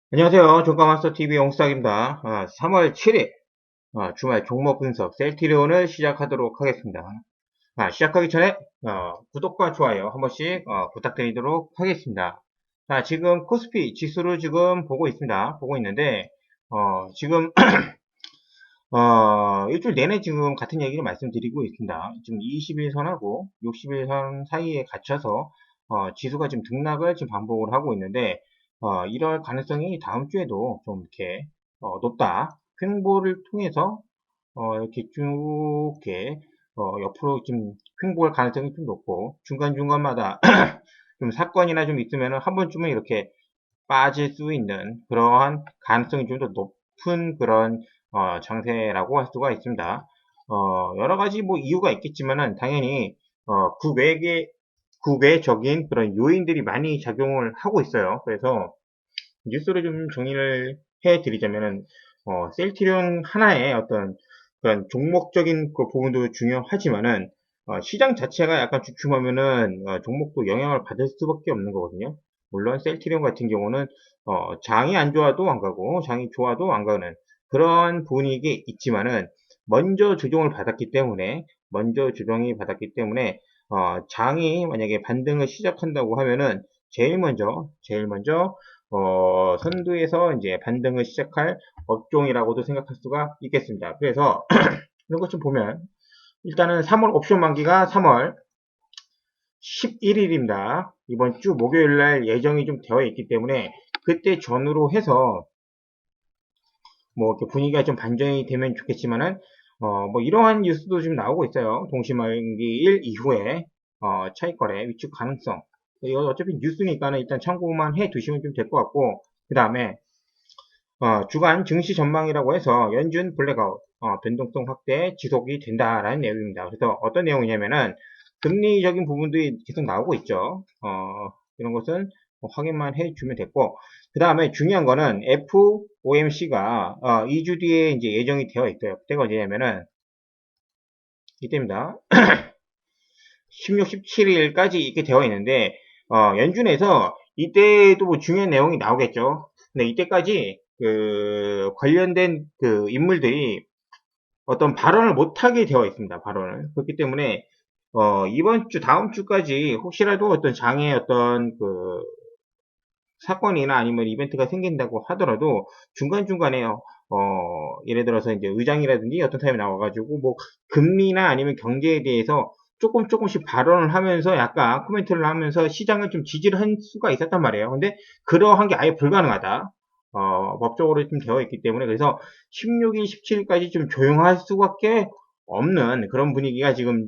안녕하세요. 종가마스터TV 옹싹입니다. 3월 7일 주말 종목 분석 셀트리온을 시작하도록 하겠습니다. 시작하기 전에 구독과 좋아요 한 번씩 부탁드리도록 하겠습니다. 지금 코스피 지수를 지금 보고 있습니다. 보고 있는데 지금 일주일 내내 지금 같은 얘기를 말씀드리고 있습니다. 지금 21선하고 61선 사이에 갇혀서 지수가 지금 등락을 지금 반복을 하고 있는데 이럴 가능성이 다음 주에도 좀 이렇게 높다. 횡보를 통해서 이렇게 쭉 이렇게 옆으로 좀 횡보할 가능성이 좀 높고 중간중간마다 좀 사건이나 좀 있으면 한 번쯤은 이렇게 빠질 수 있는 그러한 가능성이 좀 더 높은 그런 장세라고 할 수가 있습니다. 여러 가지 뭐 이유가 있겠지만은 당연히 그 외적인 그런 요인들이 많이 작용을 하고 있어요. 그래서 뉴스를 좀 정리를 해드리자면은 셀트리온 하나의 어떤 그런 종목적인 그 부분도 중요하지만은 시장 자체가 약간 주춤하면은 종목도 영향을 받을 수밖에 없는 거거든요. 물론 셀트리온 같은 경우는 장이 안 좋아도 안 가고 장이 좋아도 안 가는 그런 분위기 있지만은 먼저 조정이 받았기 때문에 장이 만약에 반등을 시작한다고 하면은 제일 먼저 선두에서 이제 반등을 시작할 업종이라고도 생각할 수가 있겠습니다. 그래서 이런 것 좀 보면 일단은 3월 옵션 만기가 3월 11일입니다. 이번 주 목요일 날 예정이 좀 되어 있기 때문에 그때 전후로 해서 뭐 이렇게 분위기가 좀 반전이 되면 좋겠지만은 뭐 이러한 뉴스도 좀 나오고 있어요. 동시만기일 이후에 차익거래 위축 가능성. 이거 어차피 뉴스니까는 일단 참고만 해 두시면 좀 될 것 같고 그 다음에 주간 증시 전망이라고 해서 연준 블랙아웃 변동성 확대 지속이 된다라는 내용입니다. 그래서 어떤 내용이냐면은 금리적인 부분들이 계속 나오고 있죠. 이런 것은 뭐 확인만 해주면 됐고 그 다음에 중요한 거는 FOMC가 2주 뒤에 이제 예정이 되어 있어요. 그때가 언제냐면은 이때입니다. 16, 17일까지 이렇게 되어 있는데 연준에서 이때도 뭐 중요한 내용이 나오겠죠. 근데 이때까지 그 관련된 그 인물들이 어떤 발언을 못하게 되어 있습니다. 발언을. 그렇기 때문에 이번 주 다음 주까지 혹시라도 어떤 장애 어떤 그 사건이나 아니면 이벤트가 생긴다고 하더라도 중간중간에 예를 들어서 이제 의장이라든지 어떤 사람이 나와가지고 뭐 금리나 아니면 경제에 대해서 조금씩 발언을 하면서 약간 코멘트를 하면서 시장을 좀 지지를 할 수가 있었단 말이에요. 근데 그러한 게 아예 불가능하다. 법적으로 좀 되어 있기 때문에 그래서 16일, 17일까지 좀 조용할 수밖에 없는 그런 분위기가 지금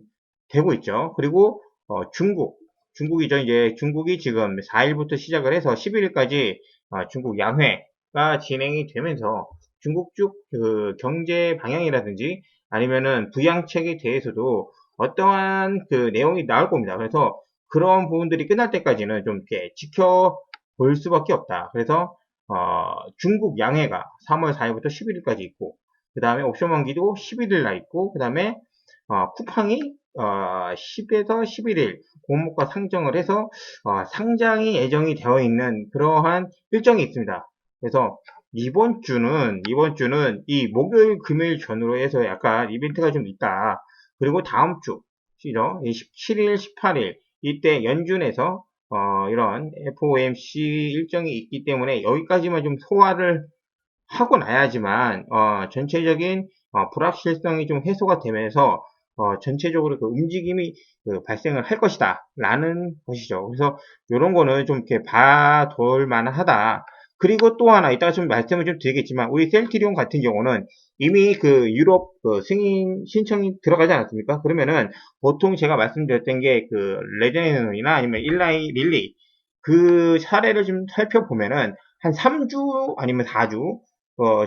되고 있죠. 그리고 중국이죠. 이제 중국이 지금 4일부터 시작을 해서 11일까지 중국 양회가 진행이 되면서 중국 쪽 그 경제 방향이라든지 아니면은 부양책에 대해서도 어떠한 그 내용이 나올 겁니다. 그래서 그런 부분들이 끝날 때까지는 좀 이렇게 지켜볼 수밖에 없다. 그래서 중국 양회가 3월 4일부터 11일까지 있고 그 다음에 옵션 만기도 11일 날 있고 그 다음에 쿠팡이 10에서 11일 공모가 상정을 해서 상장이 예정이 되어 있는 그러한 일정이 있습니다. 그래서 이번 주는 이 목요일 금요일 전후로 해서 약간 이벤트가 좀 있다. 그리고 다음 주 시죠. 17일 18일 이때 연준에서 이런 FOMC 일정이 있기 때문에 여기까지만 좀 소화를 하고 나야지만 전체적인 불확실성이 좀 해소가 되면서 전체적으로 그 움직임이 그 발생을 할 것이다 라는 것이죠. 그래서 이런 거는 좀 이렇게 봐둘 만하다. 그리고 또 하나 이따가 좀 말씀을 좀 드리겠지만 우리 셀트리온 같은 경우는 이미 그 유럽 그 승인 신청이 들어가지 않았습니까? 그러면은 보통 제가 말씀드렸던 게 그 레제네논이나 아니면 일라이 릴리 그 사례를 좀 살펴보면은 한 3주 아니면 4주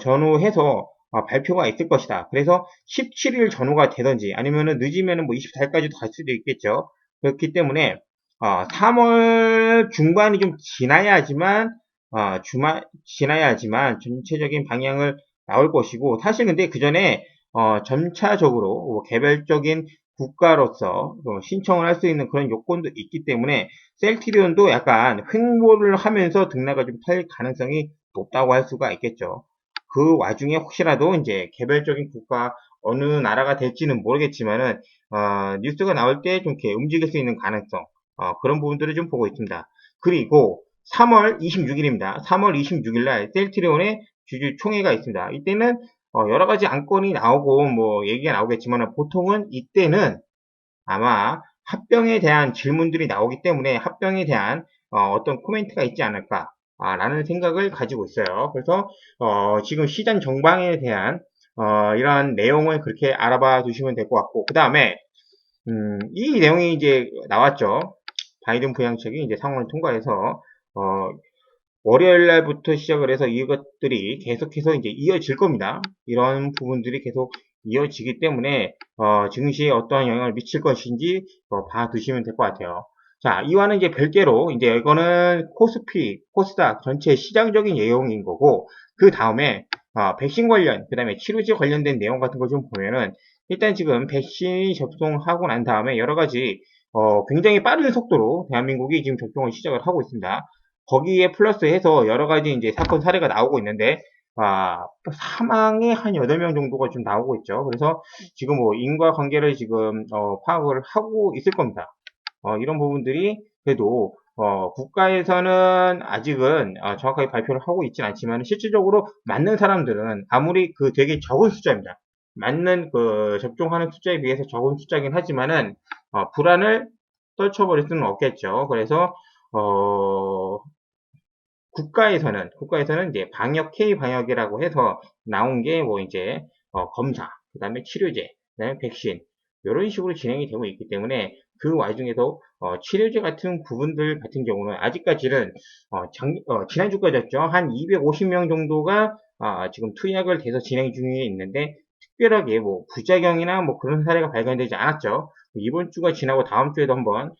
전후해서 발표가 있을 것이다. 그래서 17일 전후가 되든지 아니면은 늦으면은 뭐 24일까지도 갈 수도 있겠죠. 그렇기 때문에 3월 중반이 좀 지나야지만 전체적인 방향을 나올 것이고 사실 근데 그 전에 점차적으로 개별적인 국가로서 신청을 할 수 있는 그런 요건도 있기 때문에 셀트리온도 약간 횡보를 하면서 등락을 좀 탈 가능성이 높다고 할 수가 있겠죠. 그 와중에 혹시라도 이제 개별적인 국가 어느 나라가 될지는 모르겠지만은 뉴스가 나올 때 좀 이렇게 움직일 수 있는 가능성 그런 부분들을 좀 보고 있습니다. 그리고 3월 26일입니다. 3월 26일 날 셀트리온의 주주총회가 있습니다. 이때는 여러 가지 안건이 나오고 뭐 얘기가 나오겠지만 보통은 이때는 아마 합병에 대한 질문들이 나오기 때문에 합병에 대한 어떤 코멘트가 있지 않을까 라는 생각을 가지고 있어요. 그래서 지금 시장 전방에 대한 이러한 내용을 그렇게 알아봐 두시면 될 것 같고 그 다음에 이 내용이 이제 나왔죠. 바이든 부양책이 이제 상원을 통과해서 월요일 날부터 시작을 해서 이것들이 계속해서 이제 이어질 겁니다. 이런 부분들이 계속 이어지기 때문에 증시에 어떠한 영향을 미칠 것인지 봐두시면 될 것 같아요. 자, 이와는 이제 별개로 이제 이거는 코스피, 코스닥 전체 시장적인 내용인 거고 그 다음에 백신 관련, 그 다음에 치료제 관련된 내용 같은 거 좀 보면은 일단 지금 백신 접종하고 난 다음에 여러 가지 굉장히 빠른 속도로 대한민국이 지금 접종을 시작을 하고 있습니다. 거기에 플러스해서 여러 가지 이제 사건 사례가 나오고 있는데 사망의 한 8명 정도가 좀 나오고 있죠. 그래서 지금 뭐 인과관계를 지금 파악을 하고 있을 겁니다. 이런 부분들이 그래도 국가에서는 아직은 정확하게 발표를 하고 있진 않지만 실질적으로 맞는 사람들은 아무리 그 되게 적은 숫자입니다. 맞는 그 접종하는 숫자에 비해서 적은 숫자긴 하지만은 불안을 떨쳐버릴 수는 없겠죠. 그래서 국가에서는 이제 방역 K 방역이라고 해서 나온 게 뭐 이제 검사, 그 다음에 치료제, 그 다음에 백신 이런 식으로 진행이 되고 있기 때문에 그 와중에도 치료제 같은 부분들 같은 경우는 아직까지는 지난주까지였죠. 한 250명 정도가 지금 투약을 돼서 진행 중에 있는데 특별하게 뭐 부작용이나 뭐 그런 사례가 발견되지 않았죠. 이번 주가 지나고 다음 주에도 한번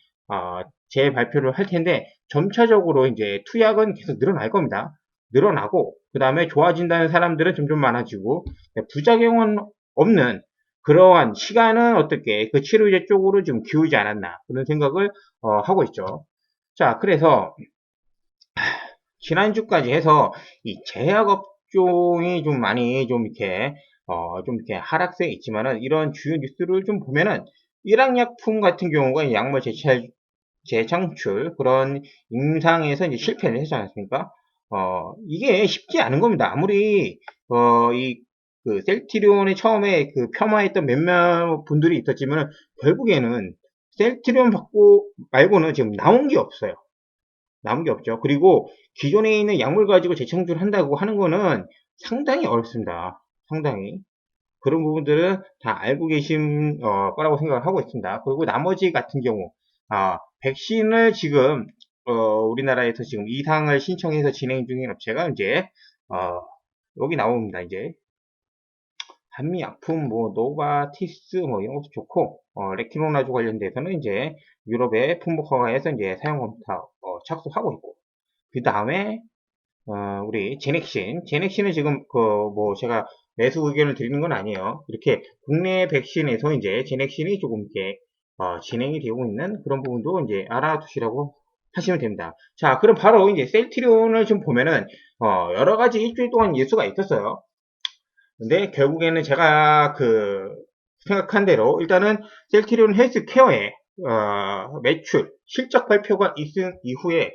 재발표를 할 텐데 점차적으로 이제 투약은 계속 늘어날 겁니다. 늘어나고 그 다음에 좋아진다는 사람들은 점점 많아지고 부작용은 없는 그러한 시간은 어떻게 그 치료제 쪽으로 좀 기울지 않았나 그런 생각을 하고 있죠. 자, 그래서 지난주까지 해서 이 제약업종이 좀 많이 좀 이렇게 하락세에 있지만은 이런 주요 뉴스를 좀 보면은 일학약품 같은 경우가 약물 재창출 그런 임상에서 이제 실패를 했지 않습니까? 이게 쉽지 않은 겁니다. 아무리 그 셀트리온이 처음에 그 폄하했던 몇몇 분들이 있었지만 결국에는 셀트리온 받고 말고는 지금 나온 게 없어요. 남은 게 없죠. 그리고 기존에 있는 약물 가지고 재창출 한다고 하는 거는 상당히 어렵습니다. 상당히. 그런 부분들은 다 알고 계신 거라고 생각을 하고 있습니다. 그리고 나머지 같은 경우 백신을 지금 우리나라에서 지금 이상을 신청해서 진행 중인 업체가 이제 여기 나옵니다. 이제 한미약품 뭐 노바티스 뭐 이런 것도 좋고 레키노나주 관련돼서는 이제 유럽의 품목허가에서 이제 사용검사 착수하고 있고 그 다음에 우리 제넥신은 지금 그 뭐 제가 매수 의견을 드리는 건 아니에요. 이렇게 국내 백신에서 이제 제넥신이 조금 이렇게 진행이 되고 있는 그런 부분도 이제 알아두시라고 하시면 됩니다. 자, 그럼 바로 이제 셀트리온을 좀 보면은 여러 가지 일주일 동안 예수가 있었어요. 근데 결국에는 제가 그 생각한 대로 일단은 셀트리온 헬스케어의 매출 실적 발표가 있은 이후에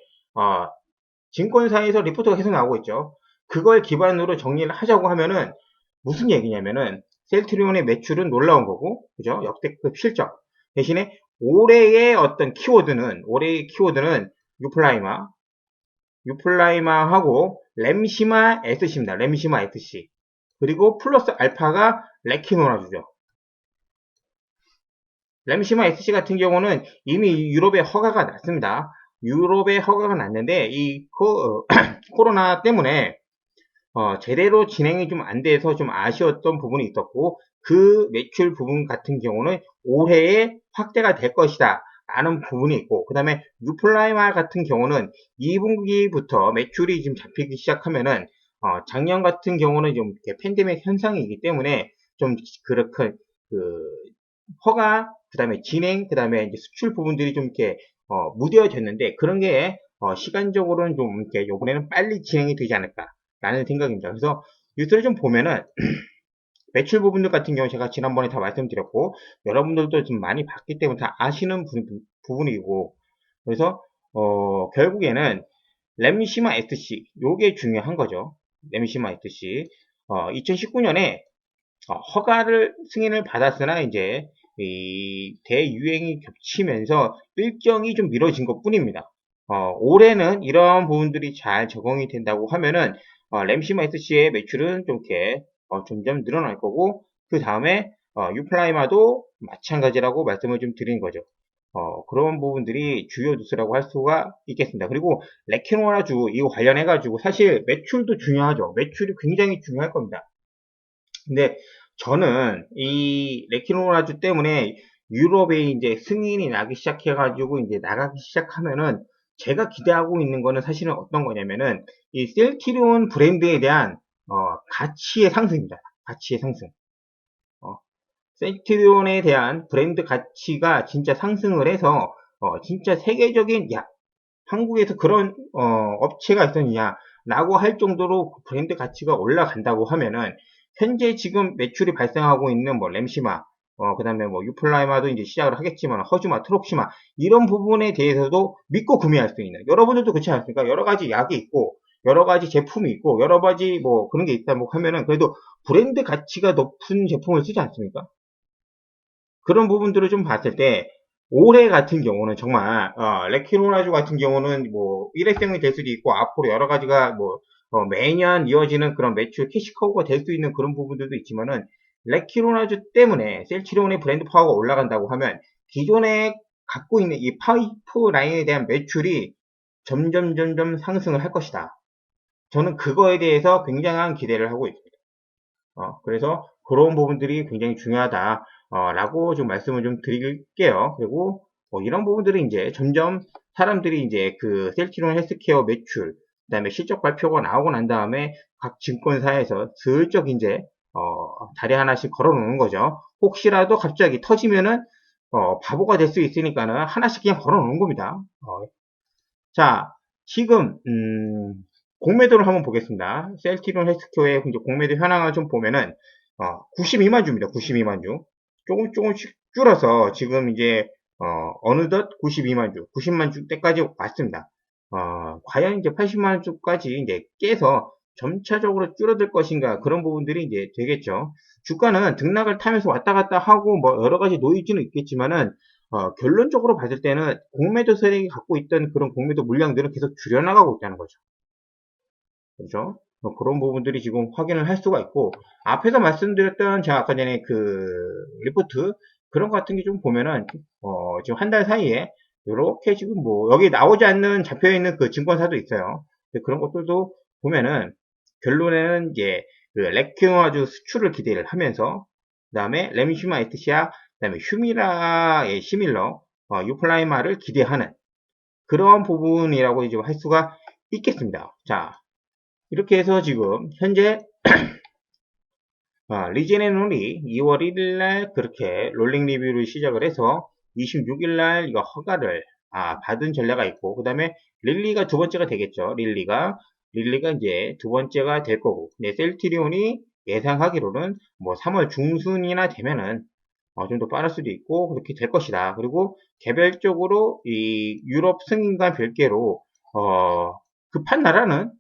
증권사에서 리포트가 계속 나오고 있죠. 그걸 기반으로 정리를 하자고 하면은 무슨 얘기냐면은 셀트리온의 매출은 놀라운 거고, 그죠? 역대급 실적. 대신에 올해의 어떤 올해의 키워드는 유플라이마하고 램시마 SC입니다. 램시마 SC. 그리고 플러스 알파가 레키노라주죠. 램시마 SC 같은 경우는 이미 유럽에 허가가 났습니다. 유럽에 허가가 났는데 이 코로나 때문에 제대로 진행이 좀 안 돼서 좀 아쉬웠던 부분이 있었고 그 매출 부분 같은 경우는 올해에 확대가 될 것이다 라는 부분이 있고 그 다음에 유플라이마 같은 경우는 2분기부터 매출이 좀 잡히기 시작하면은 작년 같은 경우는 좀 팬데믹 현상이기 때문에 좀 그렇게 허가, 그 다음에 진행, 그 다음에 이제 수출 부분들이 좀 이렇게 무뎌졌는데 그런 게 시간적으로는 좀 이렇게 요번에는 빨리 진행이 되지 않을까라는 생각입니다. 그래서 뉴스를 좀 보면은 매출 부분들 같은 경우 제가 지난번에 다 말씀드렸고 여러분들도 좀 많이 봤기 때문에 다 아시는 부분이고 그래서 결국에는 램시마 SC 요게 중요한 거죠. 램시마 SC 2019년에 허가를 승인을 받았으나 이제 이 대유행이 겹치면서 일정이 좀 미뤄진 것 뿐입니다. 올해는 이런 부분들이 잘 적용이 된다고 하면은 램시마 SC의 매출은 좀 이렇게 점점 늘어날 거고 그 다음에 유플라이마도 마찬가지라고 말씀을 좀 드린 거죠. 그런 부분들이 주요 뉴스라고 할 수가 있겠습니다. 그리고 레키노라주 이거 관련해 가지고 사실 매출도 중요하죠. 매출이 굉장히 중요할 겁니다. 근데 저는 이 레키노라주 때문에 유럽에 이제 승인이 나기 시작해가지고 이제 나가기 시작하면은 제가 기대하고 있는 거는 사실은 어떤 거냐면은 이 셀티리온 브랜드에 대한 가치의 상승입니다. 가치의 상승. 셀티리온에 대한 브랜드 가치가 진짜 상승을 해서 진짜 세계적인 야 한국에서 그런 업체가 있었냐 라고 할 정도로 브랜드 가치가 올라간다고 하면은 현재 지금 매출이 발생하고 있는 뭐 램시마 그 다음에 뭐 유플라이마도 이제 시작을 하겠지만 허즈마 트록시마 이런 부분에 대해서도 믿고 구매할 수 있는 여러분들도 그렇지 않습니까? 여러 가지 약이 있고 여러 가지 제품이 있고 여러 가지 뭐 그런 게 있다고 하면은 그래도 브랜드 가치가 높은 제품을 쓰지 않습니까? 그런 부분들을 좀 봤을 때 올해 같은 경우는 정말 레키노라주 같은 경우는 뭐 일회성이 될 수도 있고 앞으로 여러 가지가 뭐 매년 이어지는 그런 매출 캐시커브가 될 수 있는 그런 부분들도 있지만은 레키노라주 때문에 셀티리온의 브랜드 파워가 올라간다고 하면 기존에 갖고 있는 이 파이프 라인에 대한 매출이 점점 상승을 할 것이다. 저는 그거에 대해서 굉장한 기대를 하고 있습니다. 그래서 그런 부분들이 굉장히 중요하다. 라고 좀 말씀을 좀 드릴게요. 그리고 이런 부분들이 이제 점점 사람들이 이제 그 셀티론 헬스케어 매출, 그 다음에 실적 발표가 나오고 난 다음에 각 증권사에서 슬쩍 이제, 다리 하나씩 걸어 놓는 거죠. 혹시라도 갑자기 터지면은, 바보가 될 수 있으니까는 하나씩 그냥 걸어 놓는 겁니다. 자, 지금, 공매도를 한번 보겠습니다. 셀티론 헬스케어의 이제 공매도 현황을 좀 보면은, 92만 주입니다. 92만 주. 조금씩 줄어서 지금 이제 어느덧 92만 주, 90만 주 때까지 왔습니다. 과연 이제 80만 주까지 이제 깨서 점차적으로 줄어들 것인가 그런 부분들이 이제 되겠죠. 주가는 등락을 타면서 왔다 갔다 하고 뭐 여러 가지 노이즈는 있겠지만은 결론적으로 봤을 때는 공매도 세력이 갖고 있던 그런 공매도 물량들은 계속 줄여나가고 있다는 거죠. 그렇죠? 그런 부분들이 지금 확인을 할 수가 있고 앞에서 말씀드렸던 제가 아까 전에 그 리포트 그런 것 같은 게 좀 보면은 지금 한 달 사이에 이렇게 지금 뭐 여기 나오지 않는 잡혀 있는 그 증권사도 있어요. 그런 것들도 보면은 결론에는 이제 그 레키노아주 수출을 기대를 하면서 그 다음에 램시마 에트시아 그 다음에 휴미라의 시밀러 유플라이마를 기대하는 그런 부분이라고 이제 할 수가 있겠습니다. 자, 이렇게 해서 지금 현재 리제네놀이 2월 1일날 그렇게 롤링 리뷰를 시작을 해서 26일날 이거 허가를 받은 전례가 있고 그 다음에 릴리가 두 번째가 되겠죠. 릴리가 이제 두 번째가 될 거고 셀티리온이 예상하기로는 뭐 3월 중순이나 되면은 좀 더 빠를 수도 있고 그렇게 될 것이다. 그리고 개별적으로 이 유럽 승인과 별개로 급한 나라는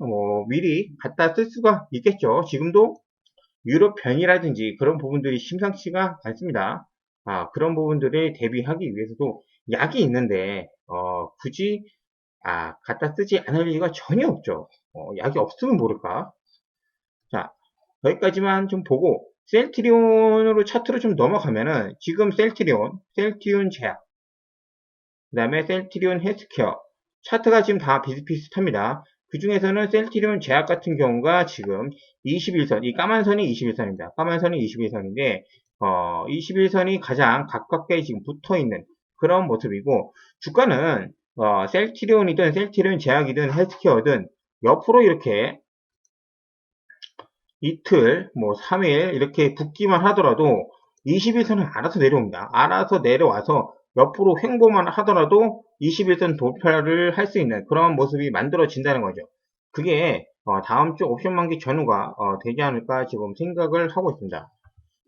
미리 갖다 쓸 수가 있겠죠. 지금도 유럽 변이라든지 그런 부분들이 심상치가 않습니다. 그런 부분들을 대비하기 위해서도 약이 있는데 굳이 갖다 쓰지 않을 이유가 전혀 없죠. 약이 없으면 모를까. 자, 여기까지만 좀 보고 셀티리온으로 차트로 좀 넘어가면은 지금 셀티리온 제약 그 다음에 셀티리온 헬스케어 차트가 지금 다 비슷비슷합니다. 그 중에서는 셀티리온 제약 같은 경우가 지금 21선, 이 까만 선이 21선입니다. 까만 선이 21선인데, 21선이 가장 가깝게 지금 붙어 있는 그런 모습이고, 주가는, 셀티리온이든 셀티리온 제약이든 헬스케어든 옆으로 이렇게 이틀, 뭐 3일 이렇게 붙기만 하더라도 21선은 알아서 내려옵니다. 알아서 내려와서 옆으로 횡보만 하더라도 21선 돌파를 할 수 있는 그런 모습이 만들어진다는 거죠. 그게 다음 주 옵션 만기 전후가 되지 않을까 지금 생각을 하고 있습니다.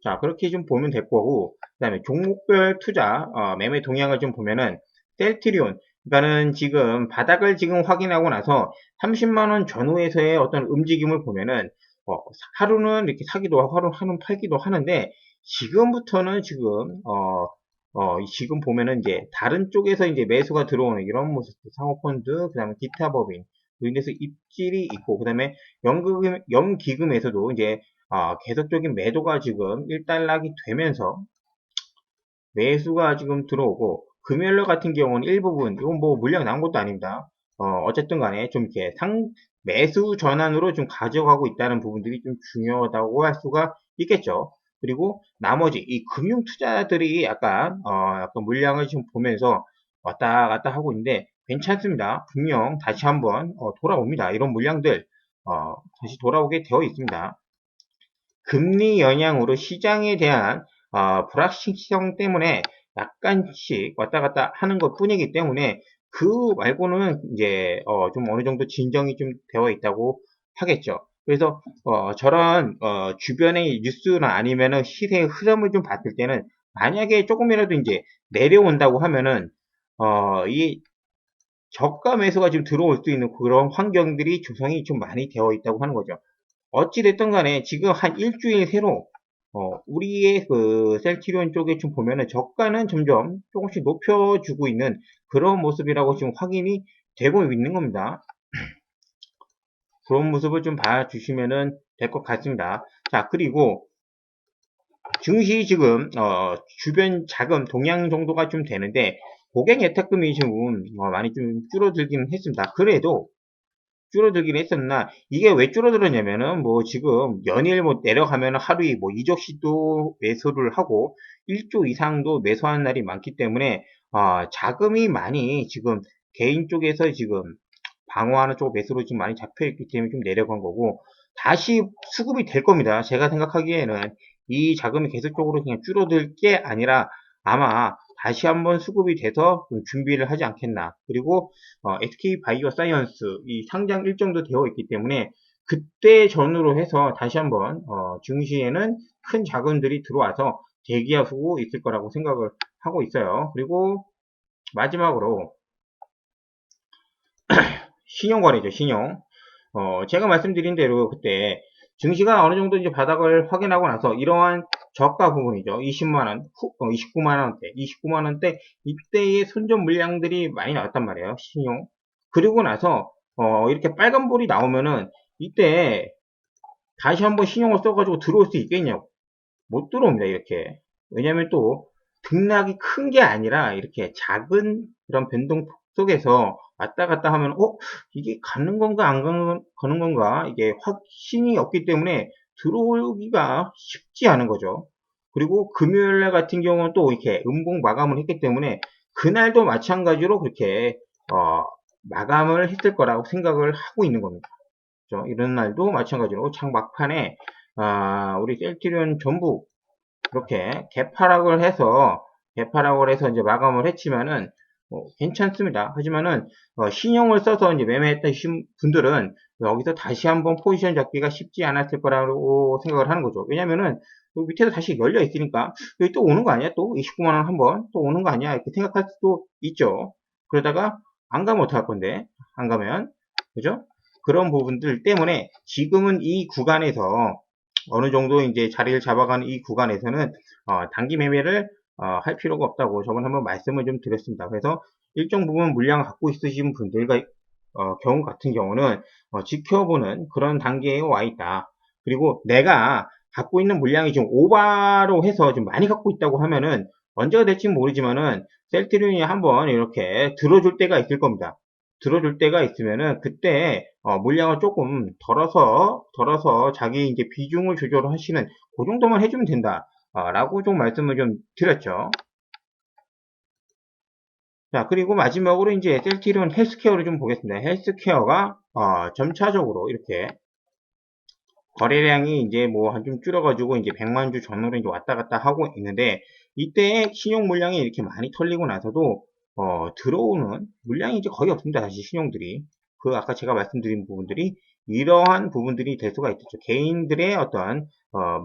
자, 그렇게 좀 보면 될 거고, 그 다음에 종목별 투자, 매매 동향을 좀 보면은, 셀트리온, 그러니까는 지금 바닥을 지금 확인하고 나서 30만원 전후에서의 어떤 움직임을 보면은, 하루는 이렇게 사기도 하고, 하루는 팔기도 하는데, 지금부터는 지금 보면은 이제 다른 쪽에서 이제 매수가 들어오는 이런 모습, 상호펀드, 그 다음에 기타 법인, 인해서 입질이 있고, 그 다음에 연기금에서도 이제 계속적인 매도가 지금 일단락이 되면서 매수가 지금 들어오고 금요일 같은 경우는 일부분 이건 뭐 물량 나온 것도 아닙니다. 어쨌든 간에 좀 이렇게 매수 전환으로 좀 가져가고 있다는 부분들이 좀 중요하다고 할 수가 있겠죠. 그리고 나머지 이 금융 투자들이 약간 물량을 지금 보면서 왔다 갔다 하고 있는데 괜찮습니다. 분명 다시 한번 돌아옵니다. 이런 물량들 다시 돌아오게 되어 있습니다. 금리 영향으로 시장에 대한 불확실성 때문에 약간씩 왔다 갔다 하는 것 뿐이기 때문에 그 말고는 이제 좀 어느 정도 진정이 좀 되어 있다고 하겠죠. 그래서 저런 주변의 뉴스나 아니면은 시세의 흐름을 좀 봤을 때는 만약에 조금이라도 이제 내려온다고 하면은 이 저가 매수가 지금 들어올 수 있는 그런 환경들이 조성이 좀 많이 되어 있다고 하는 거죠. 어찌됐든 간에 지금 한 일주일 새로 우리의 그 셀트리온 쪽에 좀 보면은 저가는 점점 조금씩 높여주고 있는 그런 모습이라고 지금 확인이 되고 있는 겁니다. 그런 모습을 좀 봐주시면은 될 것 같습니다. 자, 그리고 증시 지금 주변 자금 동향 정도가 좀 되는데 고객 예탁금이 지금 많이 좀 줄어들긴 했습니다. 그래도 줄어들긴 했었나 이게 왜 줄어들었냐면은 뭐 지금 연일 뭐 내려가면 하루에 뭐 2조씩도 매수를 하고 1조 이상도 매수하는 날이 많기 때문에 자금이 많이 지금 개인 쪽에서 지금 방어하는 쪽 매수로 지금 많이 잡혀 있기 때문에 좀 내려간 거고 다시 수급이 될 겁니다. 제가 생각하기에는 이 자금이 계속적으로 그냥 줄어들 게 아니라 아마 다시 한번 수급이 돼서 준비를 하지 않겠나. 그리고 SK 바이오 사이언스 이 상장 일정도 되어 있기 때문에 그때 전후로 해서 다시 한번 증시에는 큰 자금들이 들어와서 대기하고 있을 거라고 생각을 하고 있어요. 그리고 마지막으로 신용거래죠, 신용. 제가 말씀드린 대로 그때 증시가 어느 정도 이제 바닥을 확인하고 나서 이러한 저가 부분이죠. 20만원, 29만원대, 29만원대, 이때의 손절 물량들이 많이 나왔단 말이에요. 신용. 그리고 나서, 이렇게 빨간불이 나오면은, 이때 다시 한번 신용을 써가지고 들어올 수 있겠냐고. 못 들어옵니다, 이렇게. 왜냐면 또, 등락이 큰 게 아니라, 이렇게 작은 그런 변동 속에서 왔다 갔다 하면, 이게 가는 건가, 안 가는 건가, 이게 확신이 없기 때문에 들어오기가 쉽지 않은 거죠. 그리고 금요일날 같은 경우는 또 이렇게 음봉 마감을 했기 때문에, 그날도 마찬가지로 그렇게, 마감을 했을 거라고 생각을 하고 있는 겁니다. 그렇죠? 이런 날도 마찬가지로 장 막판에, 우리 셀트리온 전부 그렇게 개파락을 해서 이제 마감을 했지만은 괜찮습니다. 하지만은 신용을 써서 이제 매매했던 분들은 여기서 다시 한번 포지션 잡기가 쉽지 않았을 거라고 생각을 하는 거죠. 왜냐면은 밑에도 다시 열려 있으니까 여기 또 오는 거 아니야? 또 29만 원 한번 또 오는 거 아니야? 이렇게 생각할 수도 있죠. 그러다가 안 가면 어떡할 건데? 안 가면 그죠? 그런 부분들 때문에 지금은 이 구간에서 어느 정도 이제 자리를 잡아가는 이 구간에서는 단기 매매를 할 필요가 없다고 저번에 한번 말씀을 좀 드렸습니다. 그래서 일정 부분 물량을 갖고 있으신 분들과 경우 같은 경우는 지켜보는 그런 단계에 와 있다. 그리고 내가 갖고 있는 물량이 좀 오버로 해서 좀 많이 갖고 있다고 하면은 언제가 될지 모르지만은 셀트리온이 한번 이렇게 들어줄 때가 있을 겁니다. 들어줄 때가 있으면은 그때 물량을 조금 덜어서 자기 이제 비중을 조절하시는 그 정도만 해주면 된다. 라고 좀 말씀을 좀 드렸죠. 자, 그리고 마지막으로 이제 셀트리온 헬스케어를 좀 보겠습니다. 헬스케어가 점차적으로 이렇게 거래량이 이제 뭐 한 좀 줄어가지고 이제 100만 주 전후로 이제 왔다 갔다 하고 있는데, 이때 신용 물량이 이렇게 많이 털리고 나서도 들어오는 물량이 이제 거의 없습니다. 다시 신용들이. 그 아까 제가 말씀드린 부분들이 이러한 부분들이 될 수가 있겠죠. 개인들의 어떤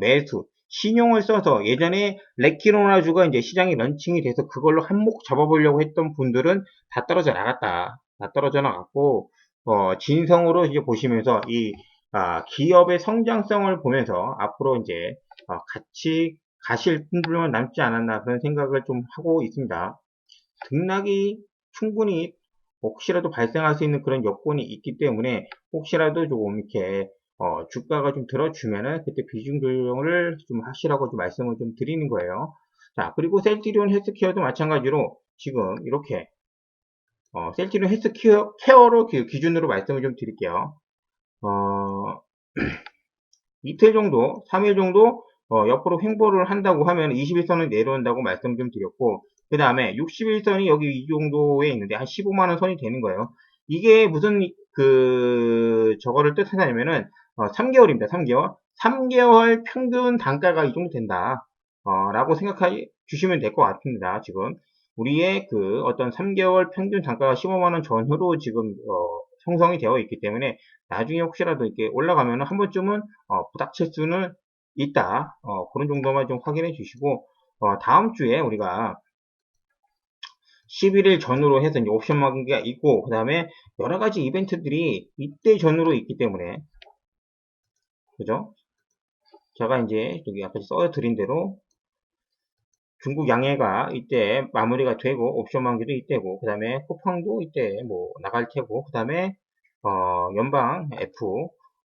매수, 신용을 써서 예전에 레키로나주가 이제 시장이 런칭이 돼서 그걸로 한몫 잡아보려고 했던 분들은 다 떨어져 나갔다. 다 떨어져 나갔고, 진성으로 이제 보시면서 이 기업의 성장성을 보면서 앞으로 이제 같이 가실 분들만 남지 않았나 그런 생각을 좀 하고 있습니다. 등락이 충분히 혹시라도 발생할 수 있는 그런 여건이 있기 때문에 혹시라도 조금 이렇게 주가가 좀 들어주면은 그때 비중 조정을 좀 하시라고 좀 말씀을 좀 드리는 거예요. 자, 그리고 셀트리온 헬스케어도 마찬가지로 지금 이렇게 셀트리온 헬스케어로 기준으로 말씀을 좀 드릴게요. 이틀 정도, 3일 정도 옆으로 횡보를 한다고 하면 21선을 내려온다고 말씀 좀 드렸고, 그 다음에 61선이 여기 이 정도에 있는데 한 15만원 선이 되는 거예요. 이게 무슨 저거를 뜻하냐면은 3개월입니다. 3개월. 3개월 평균 단가가 이 정도 된다. 라고 생각해 주시면 될 것 같습니다. 지금 우리의 그 어떤 3개월 평균 단가가 15만원 전후로 지금 형성이 되어 있기 때문에 나중에 혹시라도 이렇게 올라가면 한 번쯤은 부닥칠 수는 있다. 그런 정도만 좀 확인해 주시고, 다음 주에 우리가 11일 전후로 해서 이제 옵션 만기가 있고, 그 다음에 여러 가지 이벤트들이 이때 전후로 있기 때문에, 그죠? 제가 이제 여기 앞에 써드린 대로 중국 양해가 이때 마무리가 되고, 옵션 만기도 이때고, 그 다음에 쿠팡도 이때 뭐 나갈 테고, 그 다음에 연방 F,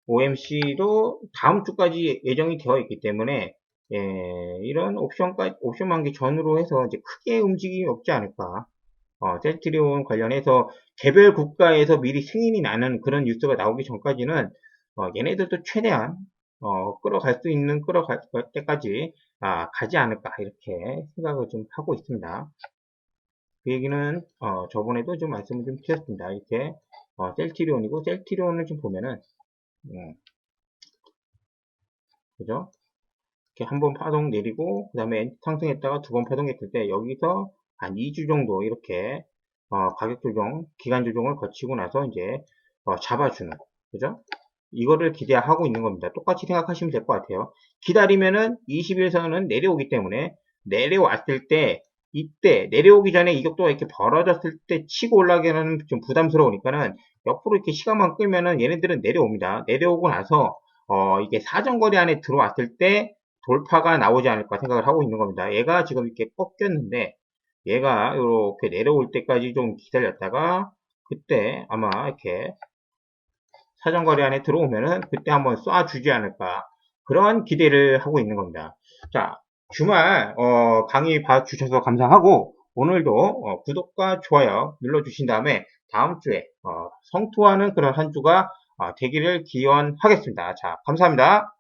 OMC도 다음 주까지 예정이 되어 있기 때문에 이런 옵션 만기 전후로 해서 이제 크게 움직임이 없지 않을까. 셀트리온 관련해서 개별 국가에서 미리 승인이 나는 그런 뉴스가 나오기 전까지는 얘네들도 최대한 끌어갈 때까지 가지 않을까 이렇게 생각을 좀 하고 있습니다. 그 얘기는 저번에도 좀 말씀을 좀 드렸습니다. 이렇게 셀트리온이고 셀트리온을 좀 보면은 그죠? 이렇게 한 번 파동 내리고 그 다음에 상승했다가 두 번 파동했을 때 여기서 한 2주 정도 이렇게 가격 조정, 기간 조정을 거치고 나서 이제 잡아주는 그죠? 이거를 기대하고 있는 겁니다. 똑같이 생각하시면 될 것 같아요. 기다리면은 20일선은 내려오기 때문에 내려왔을 때 이때 내려오기 전에 이격도가 이렇게 벌어졌을 때 치고 올라가기는 좀 부담스러우니까는 옆으로 이렇게 시간만 끌면은 얘네들은 내려옵니다. 내려오고 나서 이게 사정거리 안에 들어왔을 때 돌파가 나오지 않을까 생각을 하고 있는 겁니다. 얘가 지금 이렇게 꺾였는데 얘가 이렇게 내려올 때까지 좀 기다렸다가 그때 아마 이렇게 사정거리 안에 들어오면은 그때 한번 쏴주지 않을까 그런 기대를 하고 있는 겁니다. 자, 주말 강의 봐주셔서 감사하고 오늘도 구독과 좋아요 눌러주신 다음에 다음 주에 성투하는 그런 한 주가 되기를 기원하겠습니다. 자, 감사합니다.